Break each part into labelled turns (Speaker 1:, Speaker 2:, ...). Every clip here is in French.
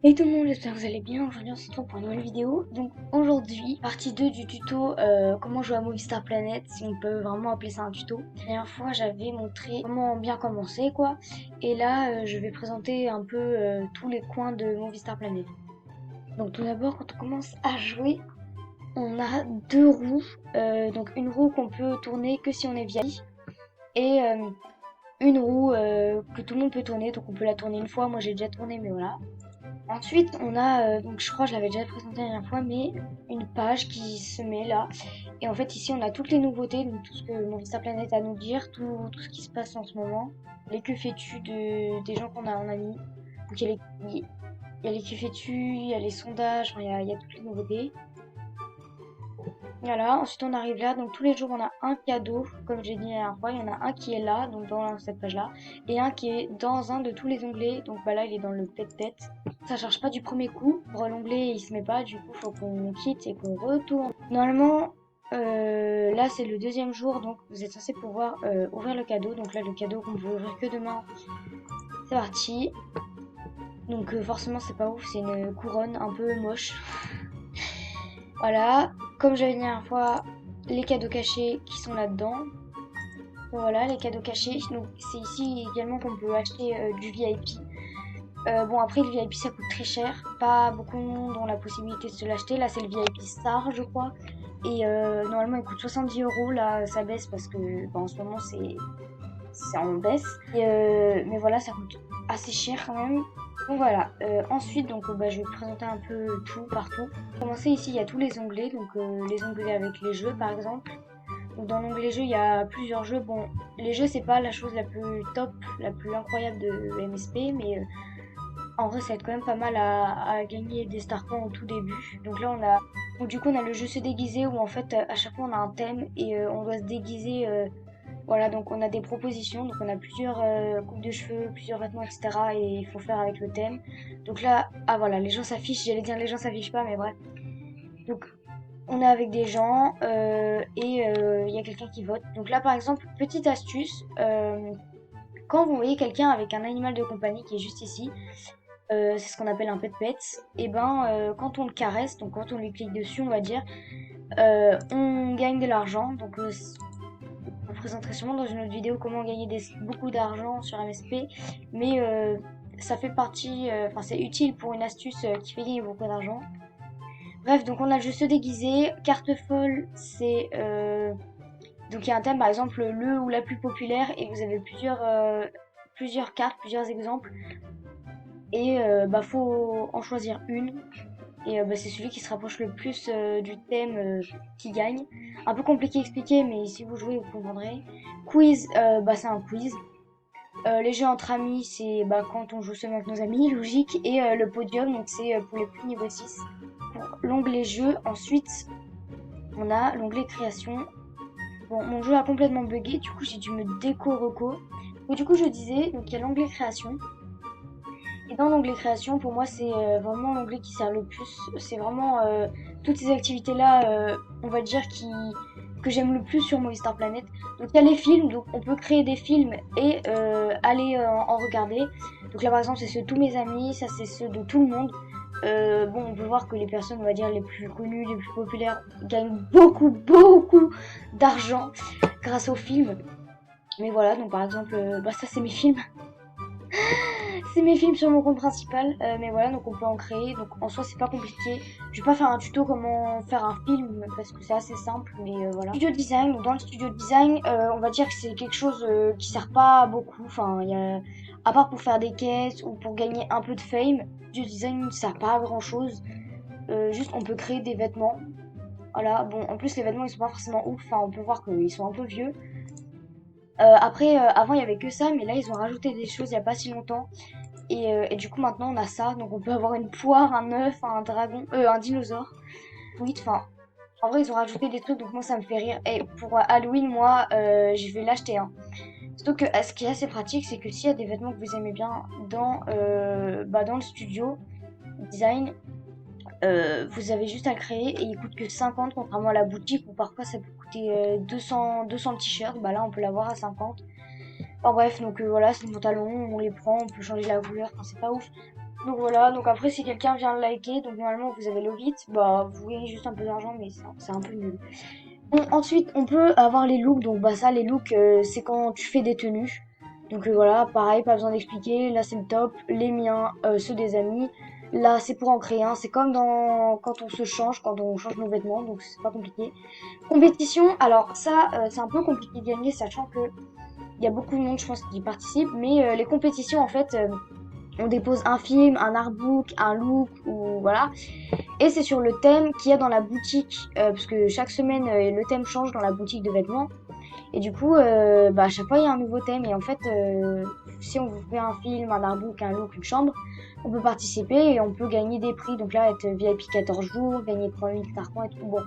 Speaker 1: Hey tout le monde, j'espère que vous allez bien. Aujourd'hui on se retrouve pour une nouvelle vidéo. Donc aujourd'hui, partie 2 du tuto comment jouer à Movistar Planet, si on peut vraiment appeler ça un tuto. La dernière fois j'avais montré comment bien commencer quoi. Et là je vais présenter un peu tous les coins de Movistar Planet. Donc tout d'abord quand on commence à jouer, on a deux roues. Donc une roue qu'on peut tourner que si on est VIP. Et une roue que tout le monde peut tourner, donc on peut la tourner une fois. Moi j'ai déjà tourné mais voilà. Ensuite, on a, donc je crois que je l'avais déjà présenté la dernière fois, mais une page qui se met là. Et en fait, ici, on a toutes les nouveautés, donc tout ce que Movistar Planet a à nous dire, tout ce qui se passe en ce moment. Les que fais-tu des gens qu'on a en ami. Donc il y a les que fais-tu, il y a les sondages, enfin, il y a toutes les nouveautés. Voilà, ensuite on arrive là, donc tous les jours on a un cadeau, comme j'ai dit la dernière fois, il y en a un qui est là, donc dans cette page-là, et un qui est dans un de tous les onglets, donc bah là il est dans le pet-pet. Ça charge pas du premier coup, pour l'onglet il se met pas, du coup faut qu'on quitte et qu'on retourne. Normalement, là c'est le deuxième jour, donc vous êtes censé pouvoir ouvrir le cadeau, donc là le cadeau qu'on veut ouvrir que demain, c'est parti. Donc forcément c'est pas ouf, c'est une couronne un peu moche. Voilà, comme j'avais dit la dernière fois, les cadeaux cachés qui sont là-dedans. Voilà, les cadeaux cachés. Donc c'est ici également qu'on peut acheter du VIP. Bon après le VIP ça coûte très cher. Pas beaucoup de monde ont la possibilité de se l'acheter. Là c'est le VIP Star je crois. Et normalement il coûte 70 euros. Là ça baisse parce que bah, en ce moment c'est en baisse. Et, mais voilà ça coûte assez cher quand même. Donc voilà, ensuite donc, bah, je vais vous présenter un peu tout partout. Pour commencer ici il y a tous les onglets, donc les onglets avec les jeux par exemple. Donc, dans l'onglet jeux il y a plusieurs jeux. Bon, les jeux c'est pas la chose la plus top, la plus incroyable de MSP, mais en vrai ça va être quand même pas mal à gagner des star points au tout début. Donc là on a, donc, du coup on a le jeu se déguiser où en fait à chaque fois on a un thème et on doit se déguiser. Voilà, donc on a des propositions, donc on a plusieurs coupes de cheveux, plusieurs vêtements, etc. Et il faut faire avec le thème. Donc là, ah voilà, les gens s'affichent, j'allais dire les gens s'affichent pas, mais bref. Donc on est avec des gens et il y a quelqu'un qui vote. Donc là par exemple, petite astuce, quand vous voyez quelqu'un avec un animal de compagnie qui est juste ici, c'est ce qu'on appelle un pet-pet, et ben quand on le caresse, donc quand on lui clique dessus on va dire, on gagne de l'argent. Donc je vous présenterai sûrement dans une autre vidéo comment gagner beaucoup d'argent sur MSP, mais ça fait partie, enfin c'est utile pour une astuce qui fait gagner beaucoup d'argent. Bref, donc on a le jeu se déguiser, carte folle, c'est donc il y a un thème par exemple le ou la plus populaire et vous avez plusieurs cartes, plusieurs exemples et bah faut en choisir une. Et bah, c'est celui qui se rapproche le plus du thème qui gagne. Un peu compliqué à expliquer, mais si vous jouez, vous comprendrez. Quiz, bah, c'est un quiz. Les jeux entre amis, c'est bah, quand on joue seulement avec nos amis, logique. Et le podium, donc c'est pour les plus niveau 6. Pour l'onglet jeu, ensuite, on a l'onglet création. Bon, mon jeu a complètement bugué, du coup j'ai dû me déco-reco. Donc du coup je disais, donc il y a l'onglet création. Et dans l'onglet création, pour moi, c'est vraiment l'onglet qui sert le plus. C'est vraiment toutes ces activités-là, on va dire, que j'aime le plus sur Movistar Planet. Donc il y a les films, donc on peut créer des films et aller en regarder. Donc là, par exemple, c'est ceux de tous mes amis, ça c'est ceux de tout le monde. Bon, on peut voir que les personnes, on va dire, les plus connues, les plus populaires, gagnent beaucoup d'argent grâce aux films. Mais voilà, donc par exemple, bah ça c'est mes films. C'est mes films sur mon compte principal, mais voilà, donc on peut en créer. Donc en soi, c'est pas compliqué. Je vais pas faire un tuto comment faire un film parce que c'est assez simple, mais voilà. Studio design, donc dans le studio design, on va dire que c'est quelque chose qui sert pas beaucoup. Enfin, il y a, à part pour faire des caisses ou pour gagner un peu de fame, studio design ne sert pas à grand chose. Juste, on peut créer des vêtements. Voilà, bon, en plus, les vêtements ils sont pas forcément ouf. Enfin, on peut voir qu'ils sont un peu vieux. Après, avant il y avait que ça, mais là ils ont rajouté des choses il y a pas si longtemps. Et du coup maintenant on a ça, donc on peut avoir une poire, un œuf, un dragon, un dinosaure. Oui, enfin, en vrai ils ont rajouté des trucs, donc moi ça me fait rire. Et pour Halloween, moi je vais l'acheter. Hein. Surtout que ce qui est assez pratique, c'est que s'il y a des vêtements que vous aimez bien dans le studio design, vous avez juste à créer et il coûte que 50 contrairement à la boutique où parfois ça peut coûter 200 le t-shirt. Bah là on peut l'avoir à 50. Enfin bref, donc voilà, c'est des pantalons, on les prend, on peut changer la couleur, enfin, c'est pas ouf. Donc voilà, donc après si quelqu'un vient le liker, donc normalement vous avez love it, bah vous gagnez juste un peu d'argent mais c'est un peu nul. Bon, ensuite on peut avoir les looks, donc bah ça les looks c'est quand tu fais des tenues. Donc voilà, pareil, pas besoin d'expliquer, là c'est le top, les miens, ceux des amis. Là c'est pour en créer un, c'est comme dans quand on se change, quand on change nos vêtements, donc c'est pas compliqué. Compétition, alors ça c'est un peu compliqué de gagner, sachant que il y a beaucoup de monde je pense qui y participe, mais les compétitions en fait on dépose un film, un artbook, un look ou voilà. Et c'est sur le thème qu'il y a dans la boutique, parce que chaque semaine le thème change dans la boutique de vêtements. Et du coup, bah, à chaque fois il y a un nouveau thème. Et en fait, si on vous fait un film, un artbook, un look, une chambre, on peut participer et on peut gagner des prix. Donc là, être VIP 14 jours, gagner 3000 cartons et tout. Bon,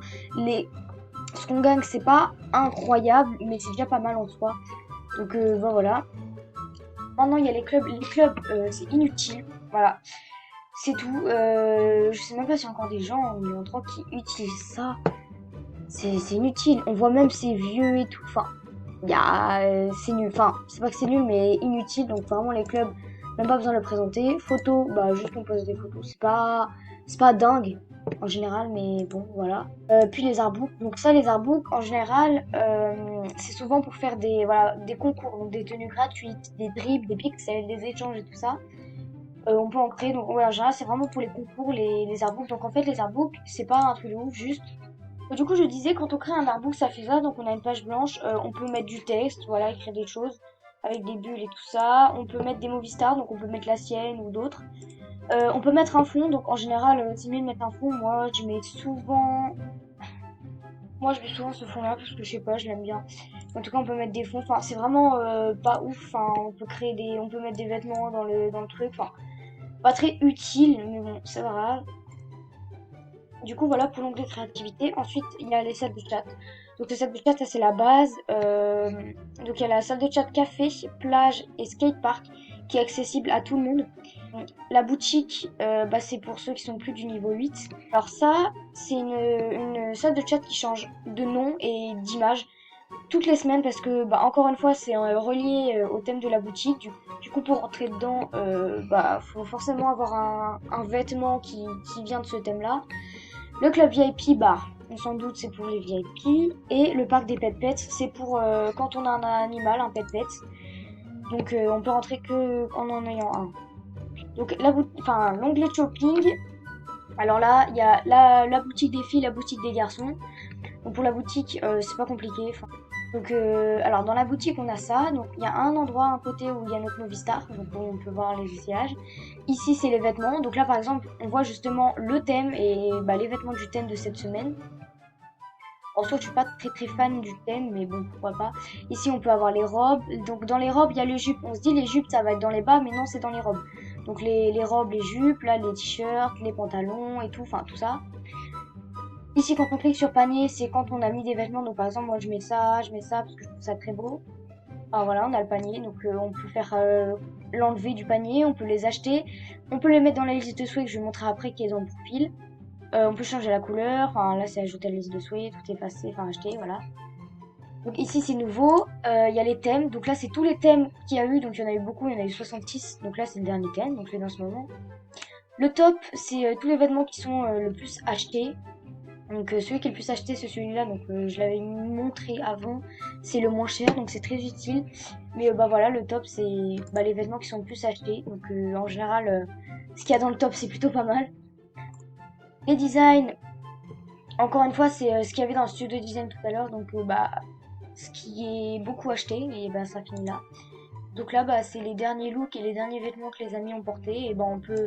Speaker 1: ce qu'on gagne, c'est pas incroyable, mais c'est déjà pas mal en soi. Donc bah, voilà. Maintenant, il y a les clubs. Les clubs, c'est inutile. Voilà. C'est tout. Je sais même pas s'il y a encore des gens en 2023 qui utilisent ça. C'est inutile. On voit même c'est vieux et tout. Enfin, c'est nul. Enfin, c'est pas que c'est nul, mais inutile. Donc vraiment les clubs, même pas besoin de le présenter. Photos, bah juste on pose des photos. C'est pas dingue en général, mais bon voilà. Puis les artbooks. Donc ça, les artbooks en général, c'est souvent pour faire des concours, donc des tenues gratuites, des dribbles, des pixels, des échanges et tout ça. On peut en créer, donc ouais, en général c'est vraiment pour les concours, les artbooks. Donc en fait les artbooks c'est pas un truc de ouf, juste. Du coup je disais quand on crée un artbook ça fait ça, donc on a une page blanche, on peut mettre du texte, voilà, écrire des choses avec des bulles et tout ça. On peut mettre des movie stars, donc on peut mettre la sienne ou d'autres. On peut mettre un fond, donc en général c'est mieux de mettre un fond. Moi je mets souvent ce fond là parce que je sais pas, je l'aime bien. En tout cas on peut mettre des fonds, enfin c'est vraiment pas ouf, enfin on peut mettre des vêtements dans le truc, enfin pas très utile, mais bon, c'est pas grave. Du coup, voilà pour l'onglet créativité. Ensuite, il y a les salles de chat. Donc, les salles de chat, ça c'est la base. Donc, il y a la salle de chat café, plage et skatepark qui est accessible à tout le monde. La boutique, bah, c'est pour ceux qui sont plus du niveau 8. Alors ça, c'est une salle de chat qui change de nom et d'image toutes les semaines parce que, bah, encore une fois, c'est relié au thème de la boutique. Du coup, pour rentrer dedans, bah, faut forcément avoir un vêtement qui vient de ce thème-là. Le club VIP, bah, on s'en doute, c'est pour les VIP. Et le parc des pet pets, c'est pour quand on a un animal, un pet pet. Donc on peut rentrer que en ayant un. Donc l'onglet shopping. Alors là, il y a la boutique des filles, la boutique des garçons. Donc pour la boutique, c'est pas compliqué. Donc alors dans la boutique, on a ça. Donc il y a un endroit, un côté où il y a notre Movistar. Donc on peut voir les essayages. Ici, c'est les vêtements. Donc là, par exemple, on voit justement le thème et bah, les vêtements du thème de cette semaine. En soi, je suis pas très fan du thème, mais bon, pourquoi pas. Ici, on peut avoir les robes. Donc dans les robes, il y a les jupes. On se dit les jupes, ça va être dans les bas, mais non, c'est dans les robes. Donc les robes, les jupes, là, les t-shirts, les pantalons et tout, enfin tout ça. Ici, quand on clique sur panier, c'est quand on a mis des vêtements. Donc par exemple, moi, je mets ça parce que je trouve ça très beau. Ah voilà, on a le panier, donc on peut faire l'enlever du panier, on peut les acheter, on peut les mettre dans la liste de souhaits que je vais montrer après qui est dans le profil. On peut changer la couleur, enfin là c'est ajouter à la liste de souhaits, tout effacé, enfin acheter, voilà. Donc ici c'est nouveau, il y a les thèmes, donc là c'est tous les thèmes qu'il y a eu, donc il y en a eu beaucoup, il y en a eu 66, donc là c'est le dernier thème, donc je l'ai dans ce moment. Le top, c'est tous les vêtements qui sont le plus achetés. Donc celui qui est le plus acheté c'est celui-là, donc je l'avais montré avant, c'est le moins cher donc c'est très utile. Mais bah voilà, le top c'est bah, les vêtements qui sont le plus achetés, donc en général ce qu'il y a dans le top c'est plutôt pas mal. Les designs, encore une fois c'est ce qu'il y avait dans le studio de design tout à l'heure, donc bah ce qui est beaucoup acheté et bah ça finit là. Donc là bah c'est les derniers looks et les derniers vêtements que les amis ont portés et bah on peut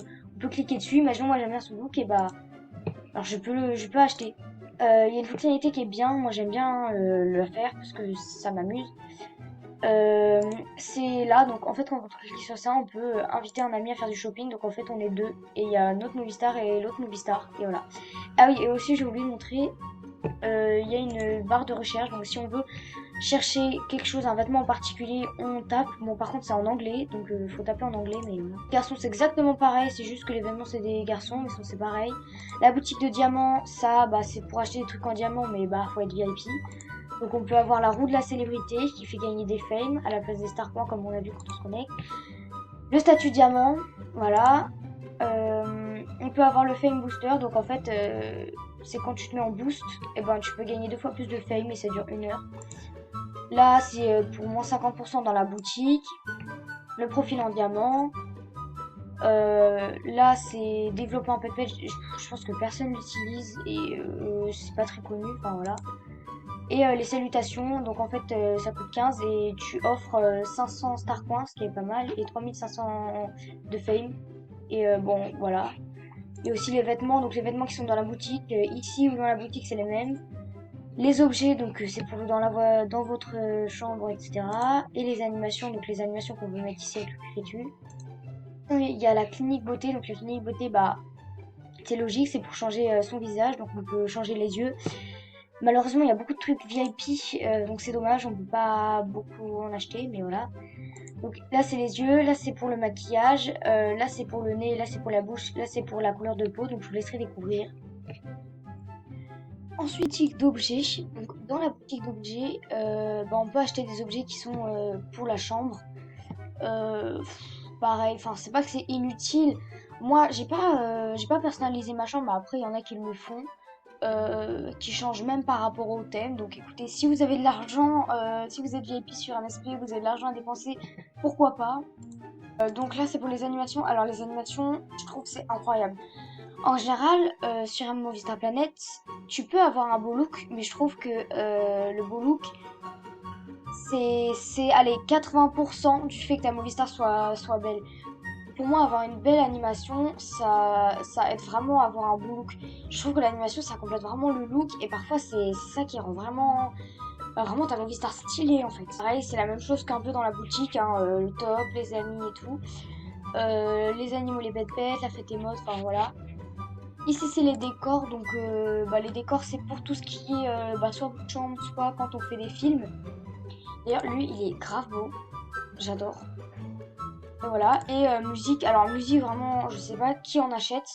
Speaker 1: cliquer dessus. Imaginons moi j'aime bien ce look et bah alors je peux acheter. Il y a une fonctionnalité qui est bien, moi j'aime bien le faire parce que ça m'amuse. C'est là, donc en fait quand on clique sur ça, on peut inviter un ami à faire du shopping. Donc en fait on est deux et il y a notre Movistar et l'autre Movistar et voilà. Ah oui, et aussi j'ai oublié de montrer, il y a une barre de recherche. Donc si on veut chercher quelque chose, un vêtement en particulier, on tape. Bon par contre c'est en anglais, donc faut taper en anglais. Mais garçons c'est exactement pareil, c'est juste que les vêtements c'est des garçons, mais sinon c'est pareil. La boutique de diamants, ça bah c'est pour acheter des trucs en diamant, mais bah faut être VIP. Donc on peut avoir la roue de la célébrité qui fait gagner des fames à la place des star points comme on a vu quand on se connecte. Le statut diamant, voilà. On peut avoir le fame booster, donc en fait c'est quand tu te mets en boost, et ben tu peux gagner 2 fois plus de fame et ça dure 1 heure. Là c'est pour moins 50% dans la boutique, le profil en diamant. Là c'est développer en pet-pet, je pense que personne l'utilise et c'est pas très connu, enfin voilà. Et les salutations, donc en fait ça coûte 15 et tu offres 500 star coins, ce qui est pas mal, et 3500 de fame. Et bon voilà. Il y a aussi les vêtements, donc les vêtements qui sont dans la boutique, ici ou dans la boutique c'est les mêmes. Les objets, donc c'est pour dans votre chambre, etc. Et les animations, donc les animations qu'on peut mettre ici avec le cliquetu. Il y a la clinique beauté, donc la clinique beauté, bah c'est logique, c'est pour changer son visage, donc on peut changer les yeux. Malheureusement, il y a beaucoup de trucs VIP, donc c'est dommage, on peut pas beaucoup en acheter, mais voilà. Donc là, c'est les yeux, là, c'est pour le maquillage, là, c'est pour le nez, là, c'est pour la bouche, là, c'est pour la couleur de peau, donc je vous laisserai découvrir. Ensuite, boutique d'objets. Donc, dans la boutique d'objets, bah, on peut acheter des objets qui sont pour la chambre. Pareil, enfin, c'est pas que c'est inutile. Moi, j'ai pas personnalisé ma chambre, mais après, il y en a qui le font. Qui change même par rapport au thème. Donc écoutez, si vous avez de l'argent, si vous êtes VIP sur MSP, vous avez de l'argent à dépenser, pourquoi pas. Donc là c'est pour les animations. Alors les animations, je trouve que c'est incroyable. En général, sur Movistar Planet, tu peux avoir un beau look, mais je trouve que le beau look, c'est allez, 80% du fait que ta Movistar soit belle. Pour moi, avoir une belle animation, ça aide vraiment à avoir un bon look. Je trouve que l'animation, ça complète vraiment le look et parfois c'est ça qui rend vraiment, vraiment ta Movistar stylée en fait. Pareil, c'est la même chose qu'un peu dans la boutique, hein, le top, les amis et tout. Les animaux, les bêtes, la fête est mode, enfin voilà. Ici, c'est les décors, donc bah, les décors, c'est pour tout ce qui est bah, soit votre chambre, soit quand on fait des films. D'ailleurs, lui, il est grave beau, j'adore. Et voilà, et musique, alors musique vraiment, je sais pas qui en achète,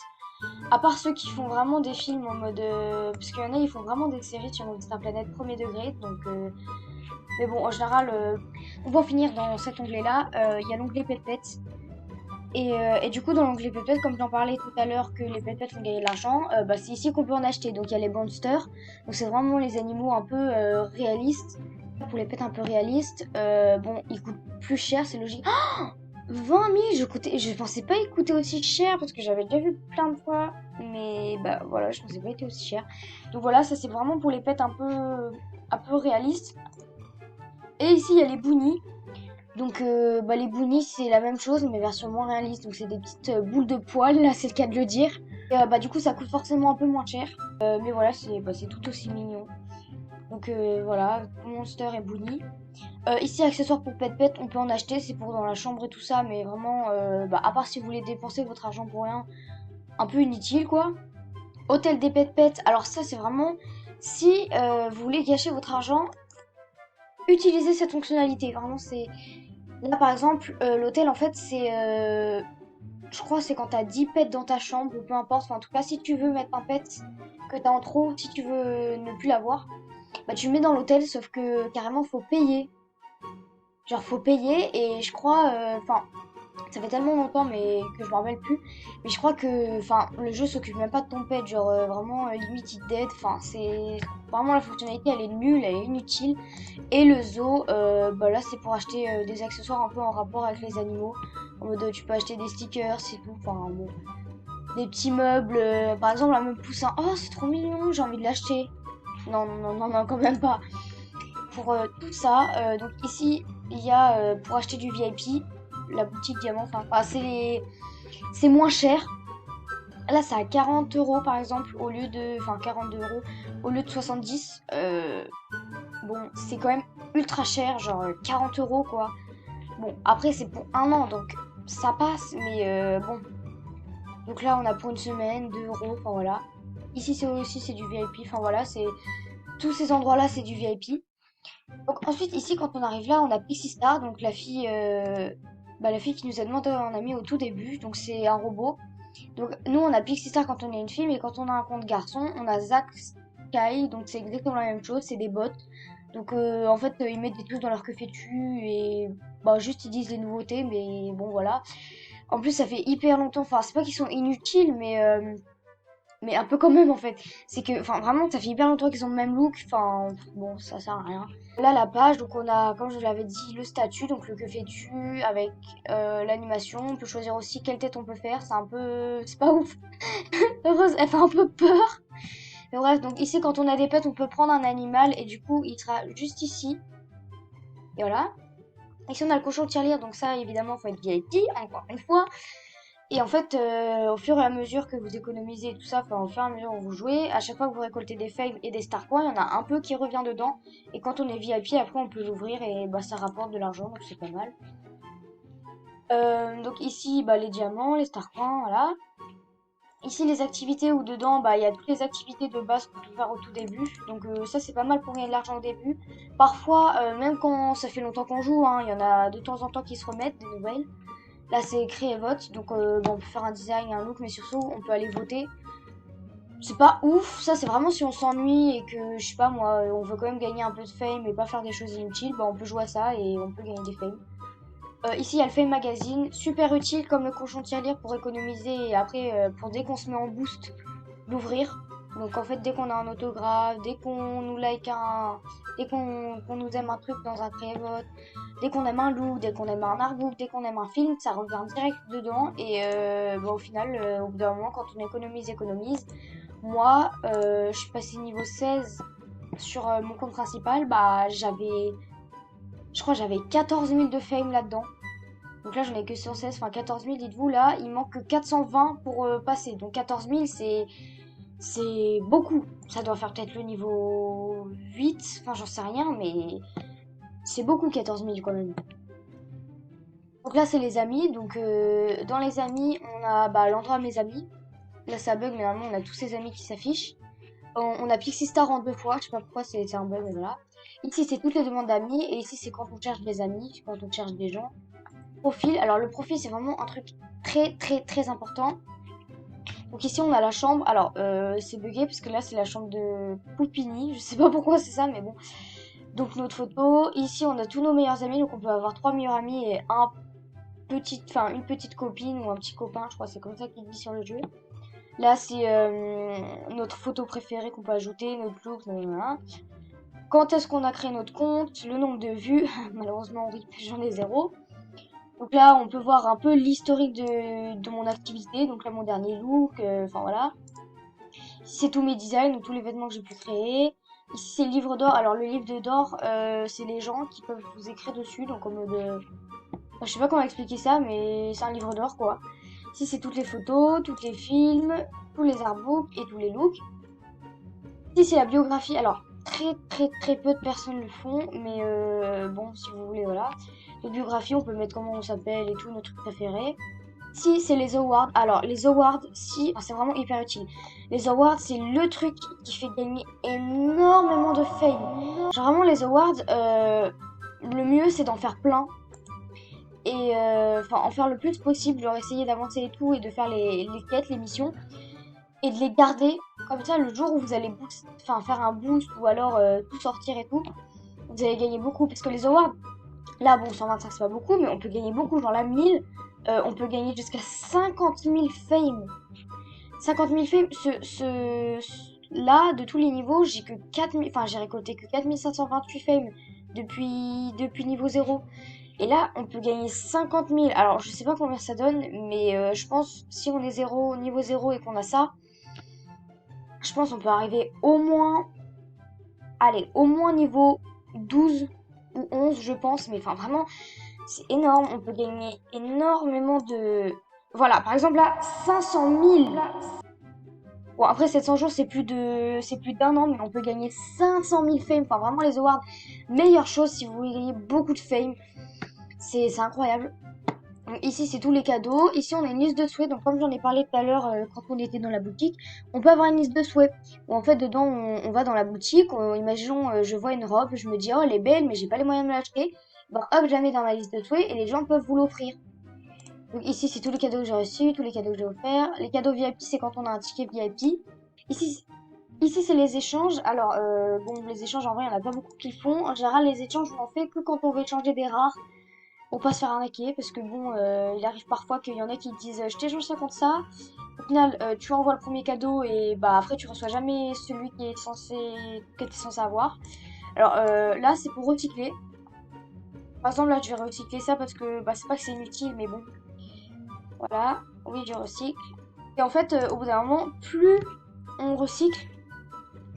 Speaker 1: à part ceux qui font vraiment des films en mode... parce qu'il y en a, ils font vraiment des séries sur Movistar Planet premier degré, donc... mais bon, en général, on va finir dans cet onglet-là, il y a l'onglet Pet. Et du coup, dans l'onglet Pet, comme j'en parlais tout à l'heure que les Pet font gagner de l'argent, bah, c'est ici qu'on peut en acheter. Donc il y a les Monsters, donc c'est vraiment les animaux un peu réalistes. Pour les pets un peu réalistes, bon, ils coûtent plus cher, c'est logique. 20 000, je pensais pas il coûtait aussi cher parce que j'avais déjà vu plein de fois, mais bah voilà, je pensais pas il était aussi cher. Donc voilà, ça c'est vraiment pour les pets un peu réalistes. Et ici il y a les boonies. Donc bah, les boonies c'est la même chose mais version moins réaliste. Donc c'est des petites boules de poils, là c'est le cas de le dire. Et bah du coup ça coûte forcément un peu moins cher. Mais voilà, c'est tout aussi mignon. Donc voilà, Monster et Boonie. Ici, accessoires pour Pet, on peut en acheter, c'est pour dans la chambre et tout ça, mais vraiment, bah, à part si vous voulez dépenser votre argent pour rien, un peu inutile quoi. Hôtel des Pet, alors ça c'est vraiment, si vous voulez gâcher votre argent, utilisez cette fonctionnalité. Vraiment, c'est. Là par exemple, l'hôtel en fait, c'est. Je crois c'est quand t'as 10 pets dans ta chambre, ou peu importe, enfin, en tout cas, si tu veux mettre un pet que t'as en trop, si tu veux ne plus l'avoir, bah tu le mets dans l'hôtel, sauf que carrément, faut payer. Genre faut payer et je crois, enfin ça fait tellement longtemps mais que je me rappelle plus. Mais je crois que, enfin le jeu s'occupe même pas de ton pet, genre vraiment limite il dead. Enfin c'est vraiment la fonctionnalité elle est nulle, elle est inutile. Et le zoo, bah là c'est pour acheter des accessoires un peu en rapport avec les animaux. En mode tu peux acheter des stickers, c'est tout. Enfin bon, des petits meubles. Par exemple un meuble poussin. Oh c'est trop mignon, j'ai envie de l'acheter. Non non non non non quand même pas. Pour tout ça, donc ici il y a pour acheter du VIP, la boutique diamant, enfin c'est moins cher. Là c'est à 40 euros par exemple au lieu de, enfin 42 euros au lieu de 70. Bon c'est quand même ultra cher, genre 40 euros quoi. Bon après c'est pour un an donc ça passe, mais bon. Donc là on a pour une semaine 2 euros, enfin voilà. Ici c'est aussi c'est du VIP, enfin voilà, c'est tous ces endroits là c'est du VIP. Donc ensuite ici quand on arrive là on a Pixie Star, donc la fille qui nous a demandé un ami au tout début, donc c'est un robot. Donc nous on a Pixie Star quand on est une fille, mais quand on a un compte garçon on a Zack Sky, donc c'est exactement la même chose, c'est des bots. Donc en fait ils mettent des trucs dans leur que fais-tu et bah juste ils disent les nouveautés, mais bon voilà. En plus, ça fait hyper longtemps. Enfin, c'est pas qu'ils sont inutiles, mais un peu quand même en fait. C'est que, enfin, vraiment, ça fait hyper longtemps qu'ils ont le même look. Enfin, bon, ça sert à rien. Là, la page, donc on a, comme je l'avais dit, le statut, donc le que fais-tu avec l'animation. On peut choisir aussi quelle tête on peut faire. C'est un peu, c'est pas ouf. Heureuse, elle fait un peu peur. Mais bref, donc ici, quand on a des pets, on peut prendre un animal et du coup, il sera juste ici. Et voilà. Ici, on a le cochon de tirelire, donc ça, évidemment, faut être VIP, encore une fois. Et en fait, au fur et à mesure que vous économisez tout ça, enfin, au fur et à mesure où vous jouez, à chaque fois que vous récoltez des fames et des star points, il y en a un peu qui revient dedans. Et quand on est VIP, après, on peut l'ouvrir et bah, ça rapporte de l'argent, donc c'est pas mal. Donc ici, bah, les diamants, les star points, voilà. Ici, les activités où dedans, bah, il y a toutes les activités de base qu'on peut faire au tout début. Donc ça, c'est pas mal pour gagner de l'argent au début. Parfois, même quand ça fait longtemps qu'on joue, hein, il y en a de temps en temps qui se remettent, des nouvelles. Là, c'est créer vote. Donc bon, on peut faire un design, un look, mais surtout, on peut aller voter. C'est pas ouf, ça c'est vraiment si on s'ennuie et que, je sais pas moi, on veut quand même gagner un peu de fame et pas faire des choses inutiles, bah on peut jouer à ça et on peut gagner des fames. Ici il y a le Fame Magazine, super utile comme le cochon tirelire pour économiser et après pour dès qu'on se met en boost, l'ouvrir. Donc en fait dès qu'on a un autographe, dès qu'on nous like dès qu'on nous aime un truc dans un pré-vote, dès qu'on aime un look, dès qu'on aime un artbook, dès qu'on aime un film, ça revient direct dedans et bah, au final, au bout d'un moment quand on économise, moi, je suis passée niveau 16 sur mon compte principal, bah je crois que j'avais 14 000 de fame là-dedans. Donc là, j'en ai que 116, enfin 14 000, dites-vous, là, il manque que 420 pour passer. Donc 14 000, c'est beaucoup. Ça doit faire peut-être le niveau 8, enfin j'en sais rien, mais c'est beaucoup 14 000 quand même. Donc là, c'est les amis. Donc dans les amis, on a bah, l'endroit mes amis. Là, ça bug, mais normalement, on a tous ses amis qui s'affichent. On a Pixie Star en 2 fois, je sais pas pourquoi c'est un bug, mais voilà. Ici, c'est toutes les demandes d'amis, et ici, c'est quand on cherche des amis, quand on cherche des gens. Profil, alors le profil, c'est vraiment un truc très, très, très important. Donc ici, on a la chambre, alors c'est bugué, parce que là, c'est la chambre de Poupini, je sais pas pourquoi c'est ça, mais bon. Donc notre photo, ici, on a tous nos meilleurs amis, donc on peut avoir 3 meilleurs amis et une petite copine ou un petit copain, je crois, c'est comme ça qu'il dit sur le jeu. Là, c'est notre photo préférée qu'on peut ajouter, notre look, nanana. Quand est-ce qu'on a créé notre compte, le nombre de vues, malheureusement oui, j'en ai 0. Donc là on peut voir un peu l'historique de mon activité, donc là mon dernier look, enfin voilà. Ici c'est tous mes designs, donc tous les vêtements que j'ai pu créer. Ici c'est le livre d'or, alors le livre d'or c'est les gens qui peuvent vous écrire dessus, donc en mode... enfin, je sais pas comment expliquer ça, mais c'est un livre d'or quoi. Ici c'est toutes les photos, tous les films, tous les artbooks et tous les looks. Ici c'est la biographie, alors très très très peu de personnes le font, mais bon, si vous voulez, voilà. Les biographies, on peut mettre comment on s'appelle et tout, notre truc préféré. Si, c'est les awards. Alors, les awards, si, c'est vraiment hyper utile. Les awards, c'est le truc qui fait gagner énormément de fame. Genre, vraiment, les awards, le mieux, c'est d'en faire plein. Et, enfin, en faire le plus possible. Genre, essayer d'avancer et tout, et de faire les quêtes, les missions. Et de les garder. Comme ça, le jour où vous allez faire un boost, ou alors tout sortir et tout, vous allez gagner beaucoup. Parce que les awards, là, bon, 125, c'est pas beaucoup, mais on peut gagner beaucoup. Genre, la 1000, on peut gagner jusqu'à 50 000 fame. 50 000 fame, là, de tous les niveaux, j'ai que 4000, enfin, j'ai récolté que 4528 fame depuis niveau 0. Et là, on peut gagner 50 000. Alors, je sais pas combien ça donne, mais je pense, si on est niveau 0 et qu'on a ça, je pense qu'on peut arriver au moins, allez, au moins niveau 12 ou 11, je pense. Mais enfin, vraiment, c'est énorme. On peut gagner énormément de... Voilà, par exemple là, 500 000. Bon, après 700 jours, c'est plus d'1 an, mais on peut gagner 500 000 fame. Enfin, vraiment, les awards, meilleure chose si vous voulez gagner beaucoup de fame. C'est incroyable. Donc, ici, c'est tous les cadeaux. Ici, on a une liste de souhaits. Donc, comme j'en ai parlé tout à l'heure quand on était dans la boutique, on peut avoir une liste de souhaits. Où en fait, dedans, on va dans la boutique. Imaginons, je vois une robe, je me dis, oh, elle est belle, mais j'ai pas les moyens de me l'acheter. Ben, hop, je la mets dans ma liste de souhaits et les gens peuvent vous l'offrir. Donc, ici, c'est tous les cadeaux que j'ai reçus, tous les cadeaux que j'ai offerts. Les cadeaux VIP, c'est quand on a un ticket VIP. Ici, c'est les échanges. Alors, bon, les échanges, en vrai, il n'y en a pas beaucoup qui le font. En général, les échanges, on en fait que quand on veut échanger des rares. pour pas se faire arnaquer, parce que bon, il arrive parfois qu'il y en a qui disent je t'échange ça contre ça. Au final, tu envoies le premier cadeau et bah après tu reçois jamais celui que t'es censé avoir. Alors là, c'est pour recycler. Par exemple, là, je vais recycler ça parce que bah, c'est pas que c'est inutile, mais bon, voilà. Oui, je recycle. Et en fait, au bout d'un moment, plus on recycle,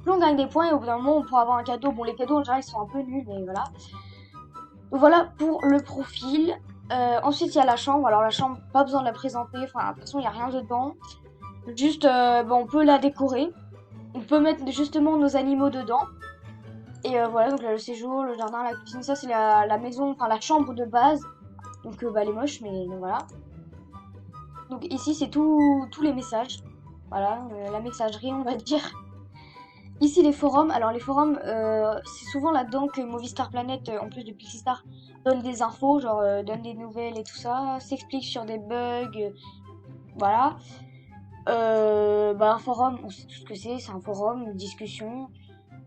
Speaker 1: plus on gagne des points et au bout d'un moment, on pourra avoir un cadeau. Bon, les cadeaux en général, ils sont un peu nuls, mais voilà. Donc voilà pour le profil. Ensuite, il y a la chambre. Alors, la chambre, pas besoin de la présenter. Enfin, de toute façon, il n'y a rien dedans. Juste, bah, on peut la décorer. On peut mettre justement nos animaux dedans. Et voilà, donc là, le séjour, le jardin, la cuisine, ça c'est la maison, enfin la chambre de base. Donc bah, elle est moche, mais donc, voilà. Donc ici, c'est tous les messages. Voilà, la messagerie, on va dire. Ici, les forums. Alors, les forums, c'est souvent là-dedans que Movistar Planet, en plus de Pixistar, donne des infos, genre donne des nouvelles et tout ça, s'explique sur des bugs, voilà. Bah, un forum, on sait tout ce que c'est un forum, une discussion.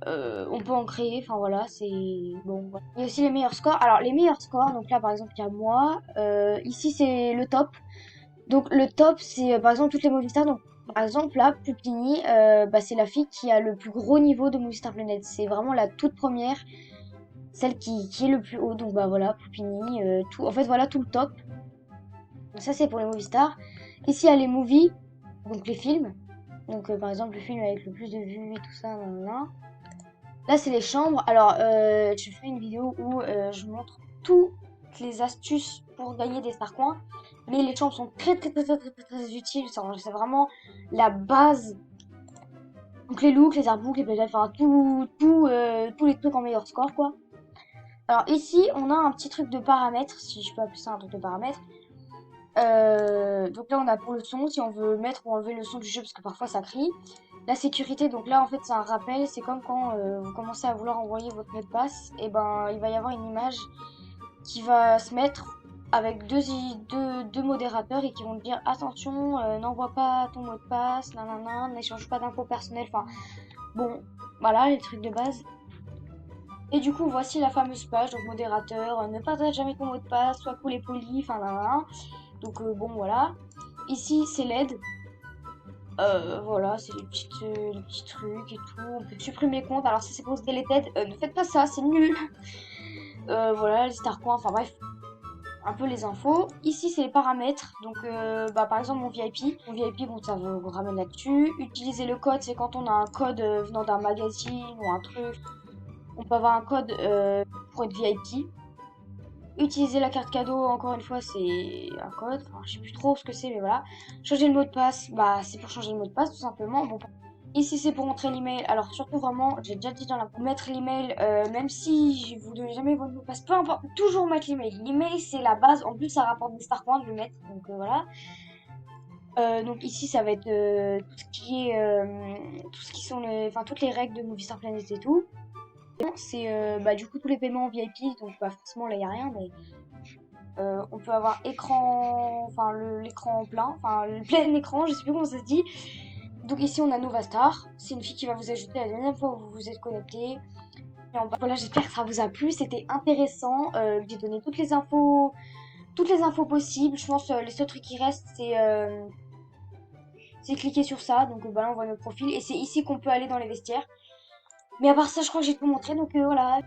Speaker 1: On peut en créer, enfin voilà, c'est bon. Voilà. Il y a aussi les meilleurs scores. Alors, les meilleurs scores, donc là, par exemple, il y a moi. Ici, c'est le top. Donc le top, c'est par exemple toutes les Movistar. Donc par exemple là, Pupini, bah, c'est la fille qui a le plus gros niveau de Movistar Planet. C'est vraiment la toute première, celle qui est le plus haut. Donc bah voilà, Pupini, tout. En fait voilà tout le top. Donc ça c'est pour les Movistar. Ici il y a les movies, donc les films. Donc par exemple le film avec le plus de vues et tout ça. Nan. Là c'est les chambres. Alors je fais une vidéo où je montre toutes les astuces pour gagner des star coins. Mais les chambres sont très utiles. C'est vraiment la base. Donc les looks, les artbooks, les PDF, enfin tous les trucs en meilleur score quoi. Alors ici on a un petit truc de paramètres, si je peux appeler ça un truc de paramètres. Donc là on a pour le son, si on veut mettre ou enlever le son du jeu parce que parfois ça crie. La sécurité, donc là en fait c'est un rappel, c'est comme quand vous commencez à vouloir envoyer votre mot de passe, et ben il va y avoir une image qui va se mettre avec deux modérateurs et qui vont te dire attention, n'envoie pas ton mot de passe, nanana, n'échange pas d'infos personnelles, enfin bon, voilà les trucs de base. Et du coup, voici la fameuse page, donc modérateur, ne partage jamais ton mot de passe, sois cool et poli, enfin nanana. Donc bon, voilà. Ici, c'est l'aide. Voilà, c'est les petits trucs et tout. On peut supprimer les comptes. Alors, ça, c'est pour se deleted. Ne faites pas ça, c'est nul. Voilà, les star coins, enfin bref, un peu les infos. Ici, c'est les paramètres. Donc, bah, par exemple, mon VIP. Mon VIP, bon, ça vous ramène là-dessus. Utiliser le code, c'est quand on a un code venant d'un magazine ou un truc. On peut avoir un code pour être VIP. Utiliser la carte cadeau, encore une fois, c'est un code. Enfin, je sais plus trop ce que c'est, mais voilà. Changer le mot de passe, bah, c'est pour changer le mot de passe, tout simplement. Bon, ici, c'est pour entrer l'email. Alors, surtout, vraiment, j'ai déjà dit dans la... Mettre l'email, même si vous ne donnez jamais votre mot de passe, peu importe, toujours mettre l'email. L'email, c'est la base. En plus, ça rapporte des star points de le mettre. Donc, voilà. Donc ici ça va être tout ce qui est tout ce qui sont les enfin toutes les règles de Movistar Planet et tout. C'est bah du coup tous les paiements VIP, donc bah forcément là il y a rien, mais on peut avoir écran, enfin l'écran plein, enfin le plein écran, je sais plus comment ça se dit. Donc ici on a Novastar, c'est une fille qui va vous ajouter la dernière fois où vous vous êtes connecté. Et voilà, j'espère que ça vous a plu, c'était intéressant, j'ai donné toutes les infos possibles. Je pense les seuls trucs qui restent c'est cliquer sur ça, donc bah là on voit notre profil et c'est ici qu'on peut aller dans les vestiaires. Mais à part ça, je crois que j'ai tout montré, donc voilà.